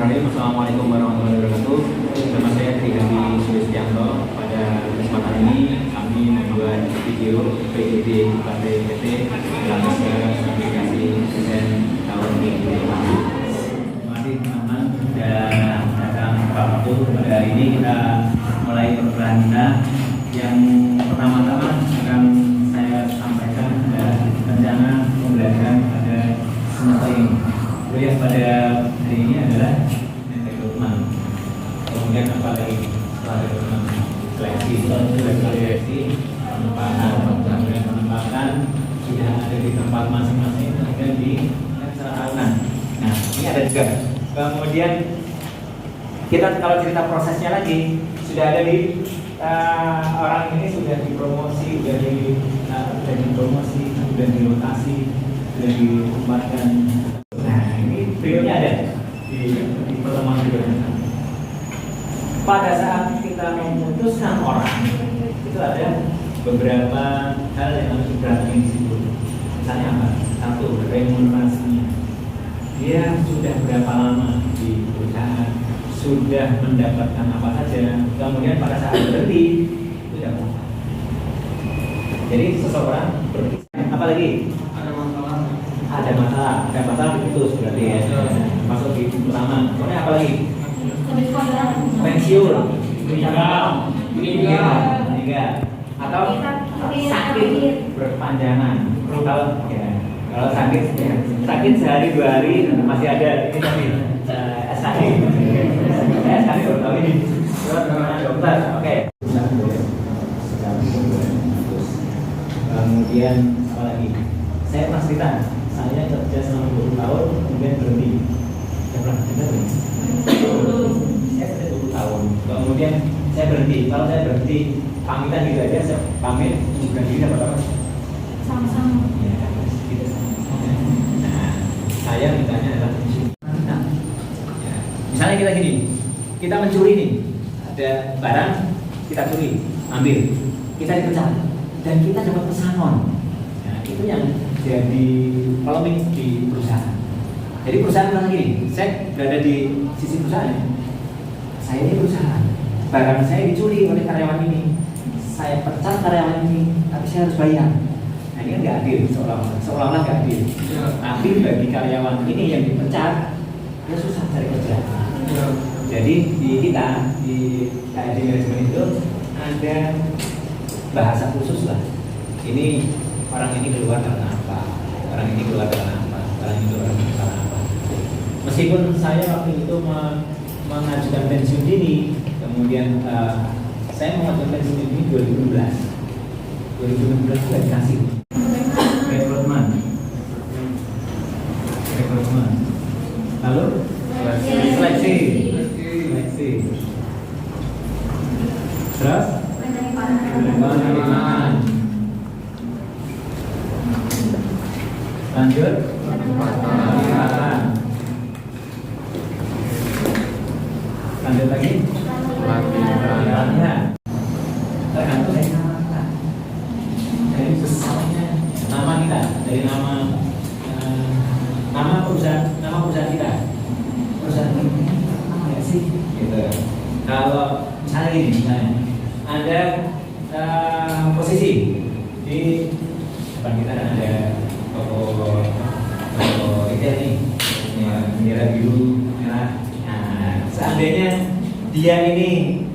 Bismillahirrahmanirrahim. Assalamualaikum warahmatullahi wabarakatuh. Nama saya Tri Hadi Sulistianto. Pada kesempatan ini kami membuat video PDD KTPT dalam rangka aplikasi desain tahun 2020. Terima kasih teman-teman dan datang tepat waktu. Pada hari ini kita mulai perkuliahan kita. Yang pertama-tama akan saya sampaikan adalah rencana pembelajaran pada semester ini. Kuliah pada hari ini adalah rekrutmen. Kemudian apa lagi? Setelah rekrutmen, seleksi, penempatan sudah ada di tempat masing-masing, kemudian di acara tahunan. Nah, ini ada juga. Kemudian kita kalau cerita prosesnya lagi, sudah ada di orang ini sudah dipromosi, sudah dipromosi, sudah dirotasi, sudah ditempatkan. Videonya ada di pertemuan berikutnya. Pada saat kita memutuskan orang, itu ada beberapa hal yang harus diperhatikan di situ. Misalnya apa? Satu, remunerasinya. Dia sudah berapa lama di perusahaan, sudah mendapatkan apa saja. Kemudian pada saat berhenti, itu dapat. Jadi seseorang berhenti. Apa lagi? Ada masalah diputus berarti ya. Masuk di pertama. Kemudian apa lagi? Pensiun, meninggal, atau sakit berkepanjangan. Kalau sakit sehari 2 hari masih ada ini tapi SKD. SKD baru tahu ini. Dokter, oke. Kemudian apa lagi? Saya pernah cerita. Saya kerja selama 20 tahun, kemudian berhenti. Saya pernah cerita belum? Saya kerja 20 tahun, kemudian saya berhenti. Kalau saya berhenti, pamitan gitu aja, saya pamit, berhenti dapat apa? Sama-sama. Ya, gitu sama. Nah, saya mintanya adalah ya. Misalnya kita gini, kita mencuri nih, ada barang, kita curi, ambil, kita dipecat, dan kita dapat pesangon. Nah, itu yang jadi polemik di perusahaan. Jadi perusahaan bilang gini, saya berada di sisi perusahaan. Saya ini perusahaan, barang saya dicuri oleh karyawan ini, saya pecat karyawan ini, tapi saya harus bayar. Nah ini kan nggak adil, seolah-olah nggak adil. Tapi bagi karyawan ini yang dipecat, dia susah cari kerja. Jadi di kita di KRD manajemen itu ada bahasa khusus lah. Ini orang ini keluar karena apa? Orang ini keluar karena apa? Orang ini keluar karena apa? Meskipun saya waktu itu mengajukan pensiun dini, kemudian saya mengajukan pensiun dini 2016 sudah dikasih rekrutmen. Lalu seleksi. Terus penerimaan. Lanjut penempatan. Lanjut lagi latihan. Tergantung dari nama, dari besarnya nama kita, dari nama perusahaan kita. Perusahaan ini nama nggak sih? Gitu. Kalau misalnya gini, ada posisi di depan kita ada toko retail nih, bendera biru merah. Nah, seandainya dia ini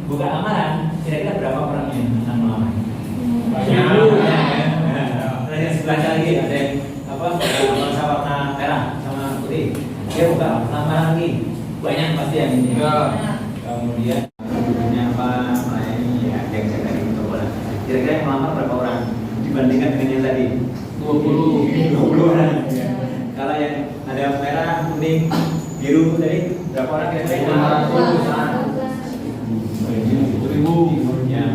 buka lamaran, kira-kira berapa orang yang akan melamar? Banyak. Terus yang sebelah lagi ada warna merah sama putih. Dia buka lamaran lagi, banyak pasti yang ini. Kemudian apa? Melayani ya, yang saya tadi itu bola. Kira-kira yang melamar berapa orang dibandingkan dengan yang tadi? 20 orang. Kalau yang ada merah, kuning, biru tadi berapa orang kira-kira? 500.000. Yang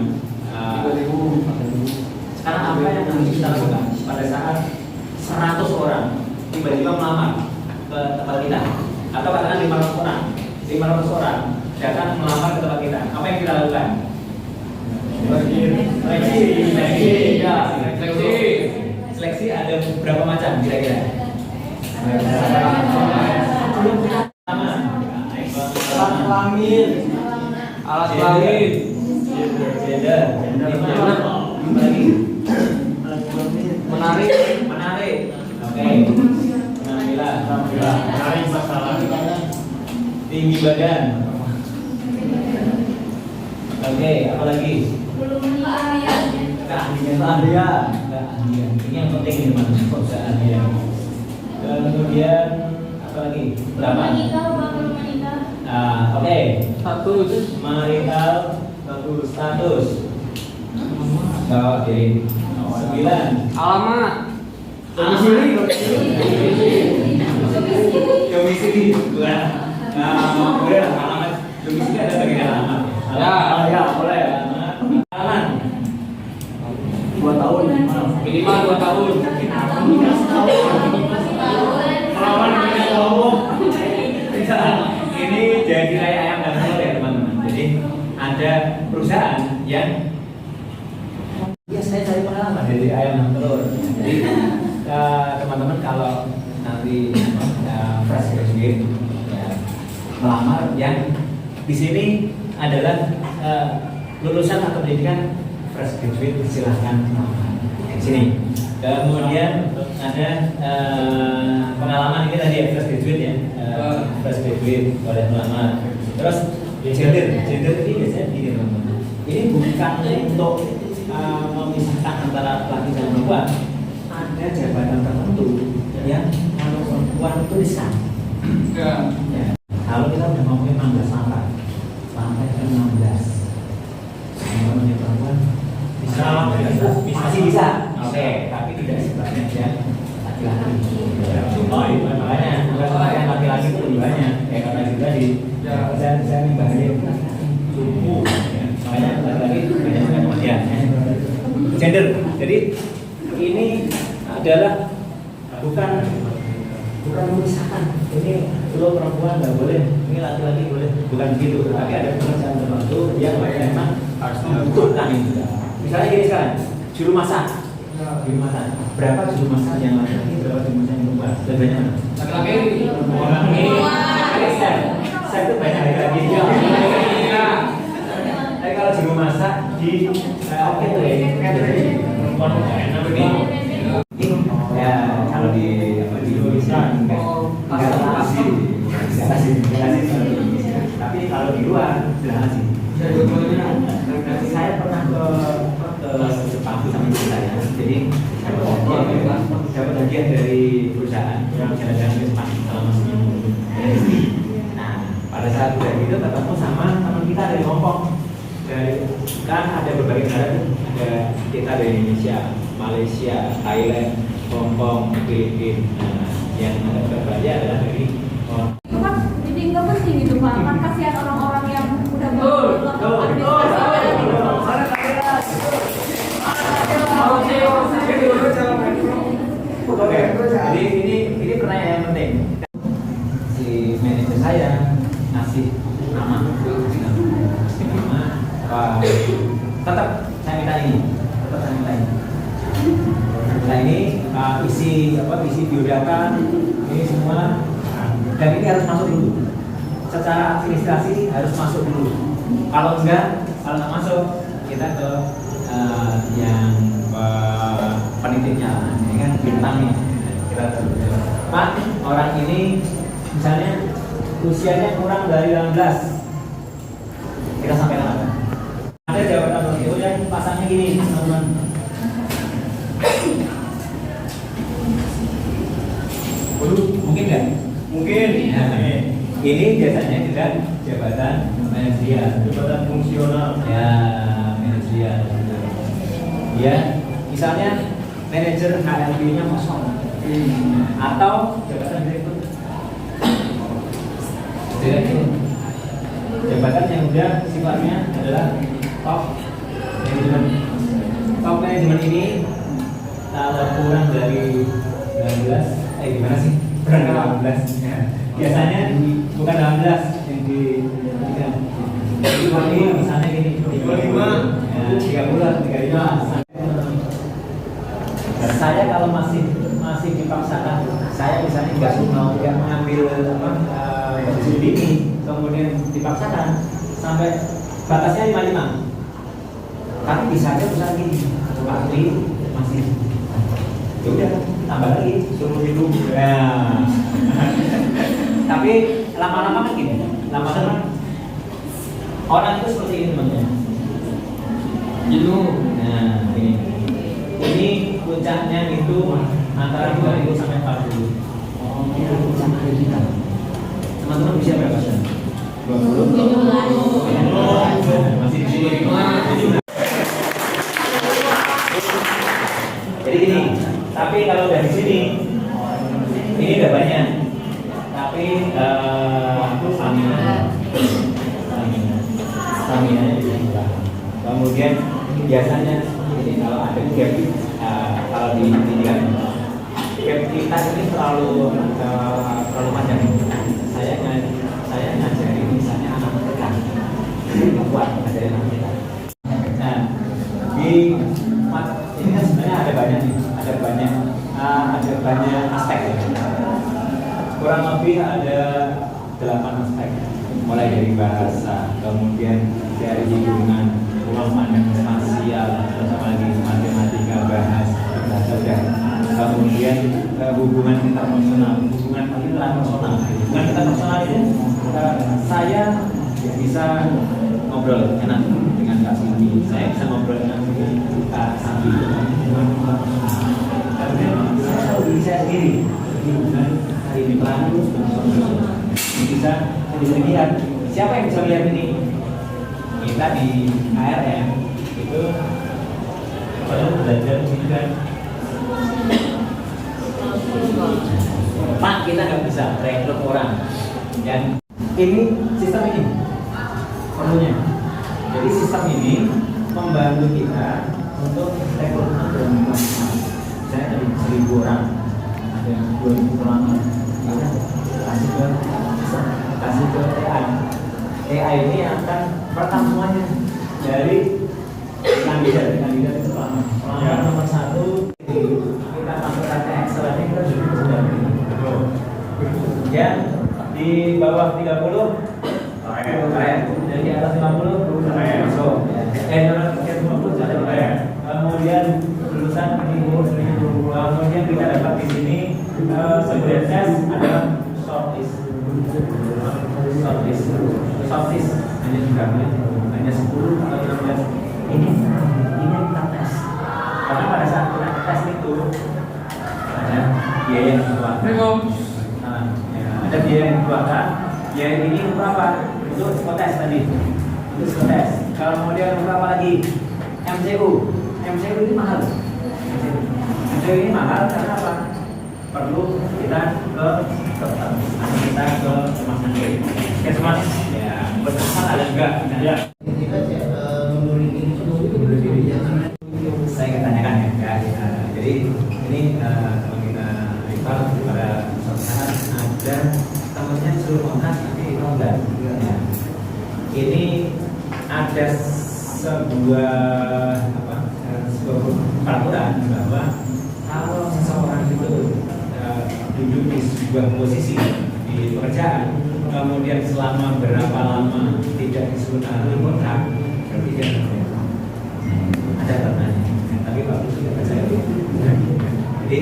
sekarang apa yang harus kita lakukan pada saat 100 orang tiba-tiba melamar ke tempat kita, atau katakan 500 orang datang melamar ke tempat kita, apa yang kita lakukan? Seleksi ada berapa macam kira-kira? Sama Alat kelamin. Alat kelamin. Gender. Lagi. Menarik. Menarik. Oke. Penampilan. Menarik masalah. Tinggi badan. Oke, apa lagi? Keahlian. Ini yang penting ini mas, keahlian. Kemudian apa lagi? Berapa? Oke. Status. Marital, status. Oke. 9. Alamat. Domisili. Bukan. Kemudian alamat. Domisili ada bagian alamat. Ya, boleh. Alamat. 2 tahun Minimal 2 tahun. Ini jadi kayak ayam dan telur ya teman-teman. Jadi ada perusahaan yang saya cari pengalaman dari ayam dan telur. Jadi teman-teman kalau nanti fresh graduate ya, melamar yang di sini adalah lulusan atau pendidikan fresh graduate, silahkan di sini. Kemudian ada pengalaman ini tadi ya, fresh graduate ya, fresh graduate boleh melamar. Terus gender ini biasanya begini teman-teman. Ini bukan untuk memisahkan antara laki dan perempuan. Ada jabatan tertentu yang kalau perempuan itu riskan. Ya. Kalau kita udah ngomongin 16 sampai ke 16, ngomongin perempuan masih bisa. Oke, tapi tidak sebanyak yang laki-laki. Makanya yang laki-laki itu lebih banyak. Kayak kata juga di saya bahaya suku. Makanya laki-laki banyak kemudian. Gender. Jadi ini adalah bukan memisahkan. Ini lo perempuan nggak boleh, ini laki-laki boleh, bukan gitu. Tapi ada pekerjaan tertentu yang memang harus membutuhkan itu. Misalnya gini sekarang, juru masak. Berapa juru masak yang laki-laki, berapa juru masak yang perempuan? Lebih banyak mana? Laki-laki. Saya itu banyak lagi. Tapi kalau juru masak di oke tuh ya, perempuan enak begini. Ya kalau di Indonesia enggak kasih. Tapi kalau di luar sudah kasih. Saya pernah ke Jepang sama ibu saya. Jadi dapat hadiah dari perusahaan yang jalan-jalan ke Jepang selama seminggu. Nah, pada saat udah gitu ketemu sama teman kita dari Hongkong. Kan ada berbagai negara, ada kita dari Indonesia, Malaysia, Thailand, Hongkong, Filipina. Yang ada berbahaya adalah dari itu kan jadi nggak penting gitu Pak, kan kasihan orang-orang yang udah Jadi ini pertanyaan yang penting. Si manajer saya ngasih nama, tetap saya minta ini. Nah ini isi biodata ini semua, dan ini harus masuk dulu. Secara administrasi harus masuk dulu. Kalau nggak masuk, kita ke yang penitipnya, ini kan bintangnya. Kita Pak, orang ini misalnya usianya kurang dari 16, kita sampaikan apa? Ada jabatan itu yang pasangnya gini, teman-teman. Mungkin nggak? Mungkin. Ini biasanya juga jabatan manajerial, jabatan fungsional. Ya, manajerial. Ya, misalnya manajer HRD-nya kosong, atau jabatan direktur. Jabatan yang udah sifatnya adalah top manajemen. Top manajemen ini kalau kurang dari 19, gimana sih? Kurang dari 18 ya. Biasanya bukan 18 yang di misalnya gini 35 ya, 30 atau 35. Saya kalau masih dipaksakan, saya misalnya nggak mau mengambil posisi ini, kemudian dipaksakan sampai batasnya 55. Tapi bisa aja besar gini, Pak Tri masih ya udah tambah lagi suruh hidup. Nah. Tapi lama-lama kan gini, lama-lama orang itu seperti ini teman-teman. Jenuh. Nah, ini puncaknya itu antara 20 sampai 40. Oh, itu puncak kita. Teman-teman bisa berapa jam? 20. Masih di sini. Jadi gini, tapi kalau dari sini ini udah banyak. Tapi stamina di sebelah. Kemudian biasanya ini kalau ada gap, kalau di gap kita ini terlalu panjang. Saya ngajari misalnya anak TK, buat ngajarin anak TK. Nah, ini kan sebenarnya ada banyak nih, ada banyak aspek ya. Kurang lebih ada 8 aspek, mulai dari bahasa, kemudian dari hubungan ruang pandang spasial, terus apa lagi matematika, bahasa, kemudian hubungan interpersonal, hubungan interpersonal itu saya bisa ngobrol enak dengan Kak Santi, saya bisa ngobrol enak dengan Kak Santi. Kemudian saya tahu diri saya sendiri, hari ini pelan bisa lihat. Siapa yang bisa lihat ini? Kita di ARM itu pada belajar juga. Pak, kita nggak bisa rekrut orang. Dan ini sistem ini perlunya. Jadi sistem ini membantu kita untuk rekrutmen dan saya dari 1.000 orang, ada 2.000 orang, kasih ke AI. AI ini akan merekam semuanya dari kandidat itu pelanggan nomor 1 kita masukkan ke Excel ini kita sudah yang di bawah 30 keren, jadi di atas 50 keren, kemudian lulusan kemudian kita dapat di sini sebenarnya adalah shortlist hanya juga hanya 10 atau 15. Ini kita tes karena pada saat kita tes itu ada biaya yang dikeluarkan. Ada biaya yang dikeluarkan. Biaya ini untuk apa? Untuk psikotes tadi. Untuk psikotes. Kalau kemudian untuk apa lagi? MCU ini mahal. MCU ini mahal karena apa? Perlu kita ke dokter, kita ke rumah sakit. Puskesmas ya, puskesmas ada juga. Ya. Saya akan tanyakan ya. Jadi ini kalau kita rival pada suatu saat ada temannya suruh kontrak tapi enggak. Ya. Ini ada sebuah peraturan bahwa kalau seseorang itu duduk di sebuah posisi di pekerjaan, kemudian selama berapa lama tidak disuruh kontrak, berarti dia ada pertanyaan. Tapi Pak sudah percaya. Jadi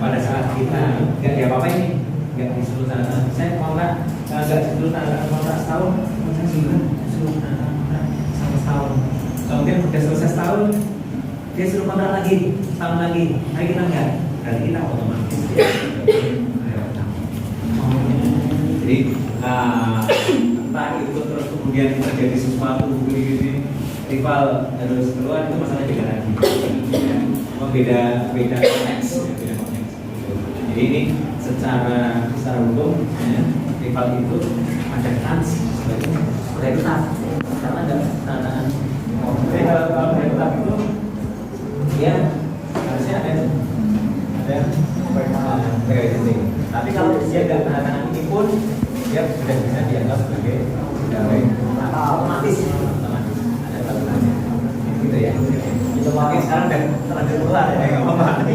pada saat kita nggak diapa-apain nih, nggak disuruh tanda, saya kontrak nggak disuruh tanda kontrak setahun, saya sudah disuruh tanda kontrak setahun. Kemudian sudah selesai setahun, dia suruh kontrak lagi, setahun lagi, hari kita enggak, berarti kita otomatis. Jadi entah itu terus kemudian terjadi sesuatu begini rival harus keluar, itu masalah beda lagi. Beda konteks. Jadi ini secara hukum ya, rival itu ada kans sebagai tetap karena ada tantangan. Jadi kalau tetap itu dia harusnya ada pegawai penting. Tapi kalau dia tidak tantangan ini pun dia sudah bisa dianggap sebagai pegawai otomatis ada tantangannya. Gitu ya. Itu pakai sekarang udah terlanjur keluar ya, nggak apa-apa.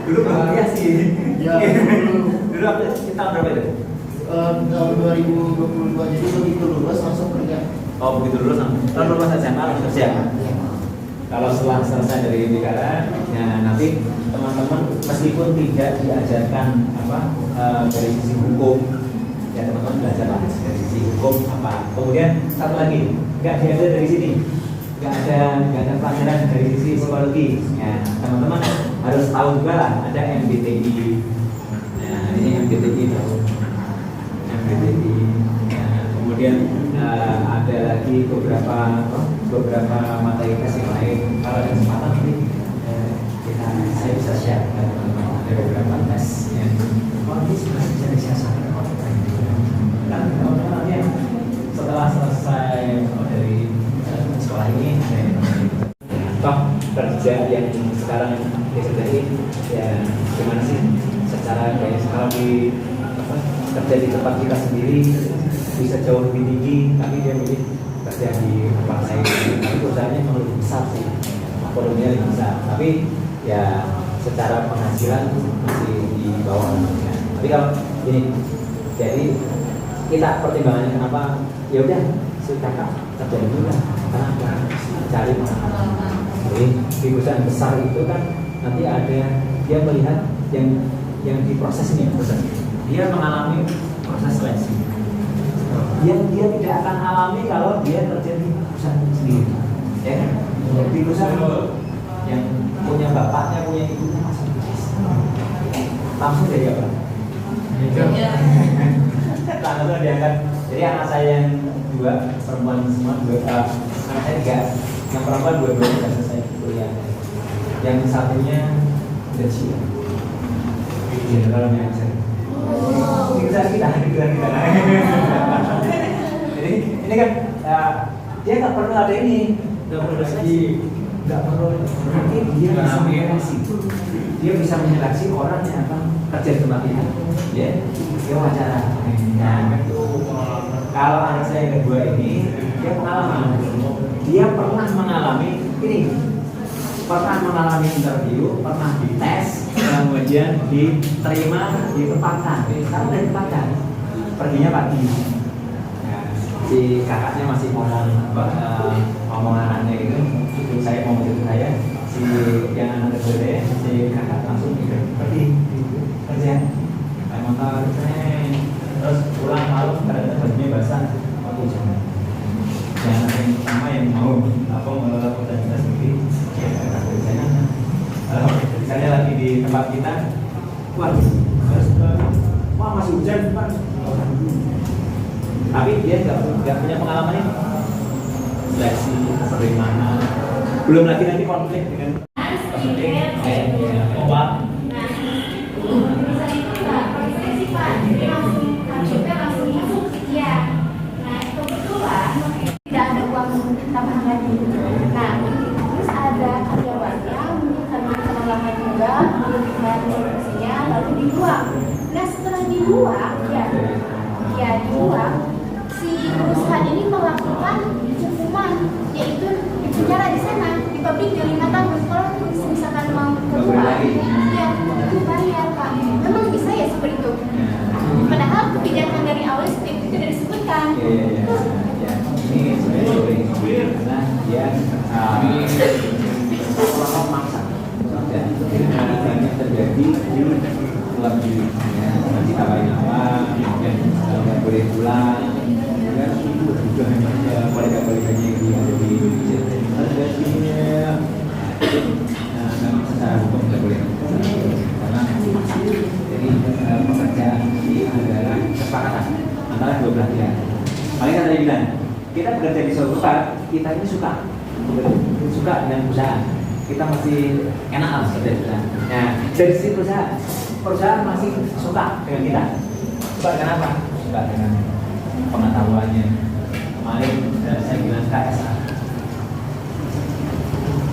Dulu belum sih. Dulu kita berapa itu? tahun 2022, jadi begitu lulus langsung kerja. Oh begitu lulus, kalau lulus SMA langsung kerja. Kalau setelah selesai dari negara, ya nanti teman-teman meskipun tidak diajarkan dari sisi hukum, ya teman-teman belajar lah dari sisi hukum apa. Kemudian satu lagi, nggak diajar dari sini, nggak ada pelajaran dari sisi psikologi. Ya teman-teman harus tahu juga lah ada MBTI. Nah ini MBTI tahu, MBTI. Ya, kemudian ada lagi beberapa materi tes yang lain. Kalau ada kesempatan nanti saya bisa share ada beberapa tes yang ini sebenarnya bisa disiasatkan nanti setelah selesai dari sekolah ini toh kerja yang sekarang dikerjain ya gimana sih secara kayak sekarang kerja di tempat kita sendiri bisa jauh lebih tinggi, tapi dia milih kerja di tempat lain. Tapi perusahaannya memang lebih besar sih, volumenya lebih besar. Tapi ya secara penghasilan masih di bawah. Ya. Tapi kalau ini, jadi kita pertimbangannya kenapa? Ya udah, si kakak kerja dulu lah. Kenapa? Cari pengalaman. Jadi di perusahaan besar itu kan nanti ada dia melihat yang diproses ini proses. Dia mengalami proses seleksi. Yang dia tidak akan alami kalau dia kerja di perusahaan sendiri, ya kan? Di perusahaan yang punya bapaknya, punya ibunya masih langsung jadi apa? Langsung diangkat. Jadi anak saya yang dua perempuan semua, anak saya tiga, yang perempuan dua-duanya sudah selesai kuliah. Yang satunya gaji general manager. Kita. Jadi ini kan dia nggak perlu ada ini, nggak perlu seleksi, nggak perlu. Nanti dia bisa menyeleksi, dia bisa menyeleksi orang yang akan kerja di tempat kita. Ya, dia wawancara. Nah, kalau anak saya yang kedua ini dia pengalaman, dia pernah mengalami ini. Pernah mengalami interview, pernah dites, kemudian diterima, ditempatkan. Sekarang udah ditempatkan, perginya pagi. Nah, si kakaknya masih ngomong anaknya itu saya mau itu saya, si yang anak kedua si kakak langsung pergi kerja, naik motor, terus pulang malam kadang-kadang bajunya basah, aku jangan. Yang yang pertama yang mau mengelola kota kita sendiri, ya misalnya lagi di tempat kita, wah masih hujan kan, tapi dia nggak punya pengalaman ini, seleksi penerimaan, belum lagi nanti konflik dengan obat. Tidak ada uang tambahan lagi. Nah, terus ada karyawannya mungkin karena kelelahan juga belum dibayar produksinya lalu dibuang. Nah, setelah dibuang, ya dibuang, si perusahaan ini melakukan hukuman, yaitu dipenjara di sana di pabriknya 5 tahun. Kalau misalkan mau keluar, ya itu bayar Pak. Memang bisa ya seperti itu. Padahal kebijakan dari awal seperti itu tidak disebutkan. Ini sebenarnya karena dia kelompok maksa dan banyak terjadi di klub dirinya ditawarin awal kemudian nggak boleh pulang dan juga kolega-koleganya yang ada di Indonesia memang secara hukum tidak boleh karena jadi pekerjaan ini adalah kesepakatan antara dua belah pihak. Paling kan tadi bilang kita bekerja di suatu tempat, kita ini suka dengan perusahaan, kita masih enak lah kerja di perusahaan. Nah, dari sisi perusahaan masih suka dengan kita. Suka dengan apa? Suka dengan pengetahuannya. Kemarin saya bilang KSA.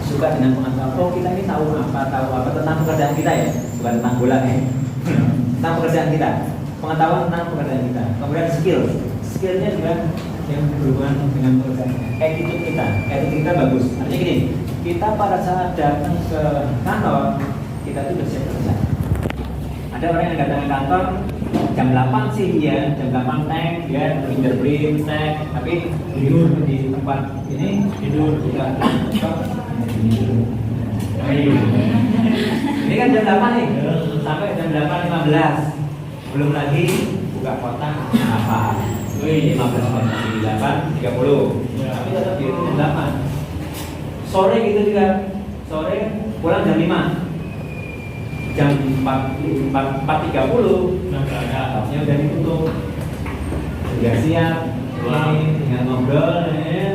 Suka dengan pengetahuan. Oh, kita ini tahu apa tentang pekerjaan kita ya, bukan tentang bola ya. Tentang pekerjaan kita, pengetahuan tentang pekerjaan kita. Kemudian skillnya juga yang berhubungan dengan pekerjaan, attitude kita bagus. Artinya gini, kita pada saat datang ke kantor, kita tuh udah siap kerja. Ada orang yang datang ke kantor jam 8 sih ya, jam 8 tank ya, fingerprint tank, tapi tidur di tempat ini tidur juga. Ini kan jam 8 nih, sampai jam 8.15. Belum lagi buka kotak apa? 15 menit di 8.30. Tapi tetap di jam 8. Sore gitu juga. Sore pulang jam 5. Jam 4.30 harusnya udah ditutup. Sudah siap. Ini tinggal ngobrol,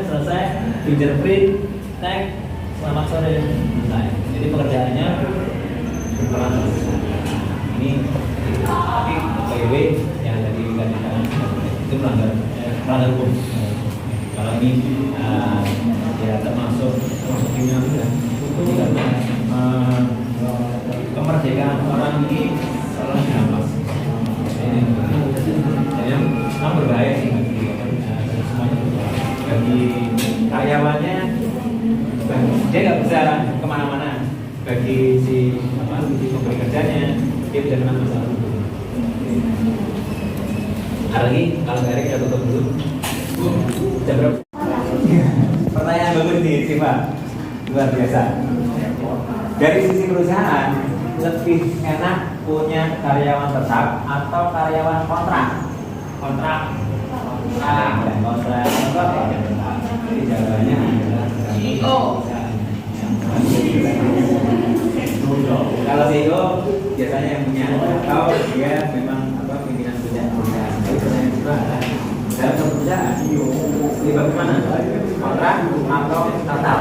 selesai. Fingerprint, tag, selamat sore. Selesai. Jadi pekerjaannya berperan ini tapi PW yang ada di kandidat itu melanggar hukum. Kalau ini ya termasuk dinamika itu karena kemerdekaan orang ini salah dirampas. Jadi memang berbahaya sih bagi karyawannya. Dia nggak bisa kemana-mana. Bagi si pemberi kerjanya, dia bisa kena masalah hukum. Hari lagi kalau dari kita tutup dulu. Jam berapa? Pertanyaan bagus nih, sih Pak. Luar biasa. Dari sisi perusahaan, lebih enak punya karyawan tetap atau karyawan kontrak? Kontrak. Dan kontrak jadi jawabannya adalah CEO. Kalau CEO biasanya yang punya, atau dia memang pimpinan punya perusahaan. Tapi pertanyaan juga dalam perusahaan ini bagaimana? Kontrak atau tetap?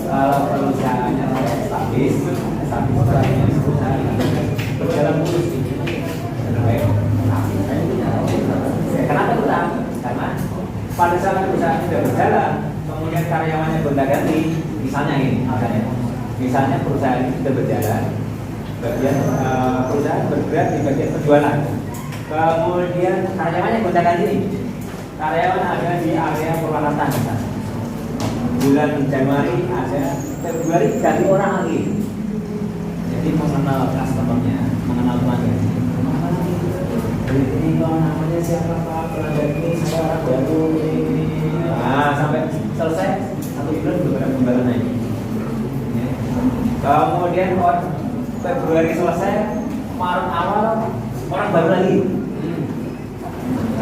Kalau perusahaannya stabil perusahaan berjalan mulus. Kenapa tetap? Karena pada saat perusahaan sudah berjalan, kemudian karyawannya gonta-ganti, misalnya perusahaan ini sudah berjalan, bagian perusahaan bergerak di bagian penjualan, kemudian karyawannya gonta-ganti, karyawan ada di area peralatan, bulan Januari ada, Februari ganti orang lagi, jadi mengenal customer-nya, mengenal pelanggan. Ini kalau namanya siapa Pak, pelanggan ini saya orang baru ini. Nah, sampai selesai 1 bulan belum ada penjualan lagi. Ya. Kemudian Februari selesai, Maret awal orang baru lagi.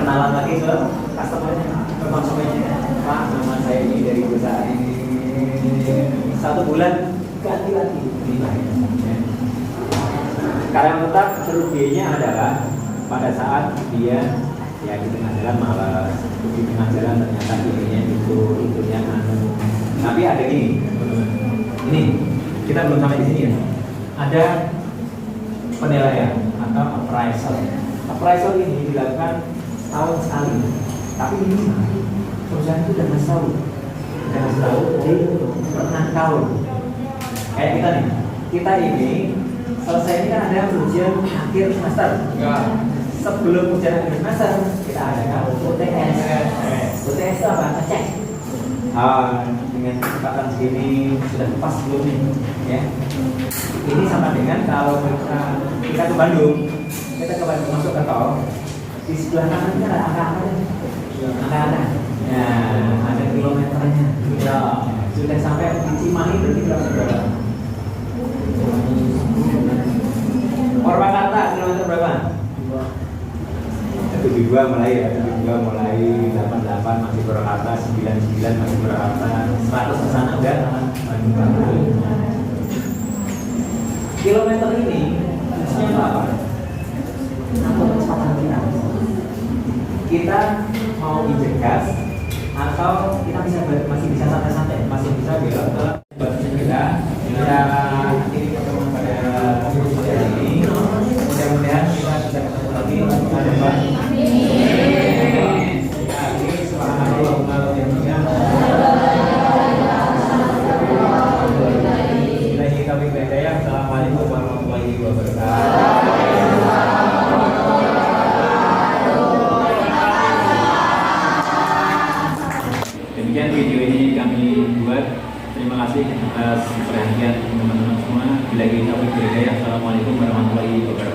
Kenalan lagi ke customer-nya, ke konsumennya. Pak, nama saya ini dari perusahaan ini. 1 bulan ganti lagi. Ya. Karyawan tetap kerugiannya adalah pada saat dia ya di tengah jalan malas, di tengah jalan ternyata itunya anu. Tapi ada gini, ini kita belum sampai di sini ya. Ada penilaian atau appraisal. Appraisal ini dilakukan tahun sekali. Tapi ini perusahaan itu sudah tahu di per tahun. Kayak kita nih, kita ini selesai ini kan ada ujian akhir semester. Sebelum ujian akhir semester kita ada UTS. UTS itu apa? Ngecek. Dengan kecepatan segini sudah pas belum nih? Ya. Ini sama dengan kalau kita ke Bandung, masuk ke tol, di sebelah kanannya ada angka-angkanya. Ya, ada kilometernya. Ya, sudah sampai di Cimahi berarti berapa? Purwakarta kilometer berapa? 72 mulai 88 masih Purwakarta, 99 masih Purwakarta, 100 ke sana udah Bandung. Kilometer ini fungsinya untuk apa? Untuk kecepatan kita mau injek gas atau kita masih bisa santai-santai, masih bisa belok ke kita ini pertemuan pada ini. Mudah-mudahan kita bisa ketemu lagi pada depan. Assalamualaikum warahmatullahi wabarakatuh. Demikian video ini kami buat. Terima kasih atas perhatian teman-teman semua. Bila kita berhidayah, assalamualaikum warahmatullahi wabarakatuh.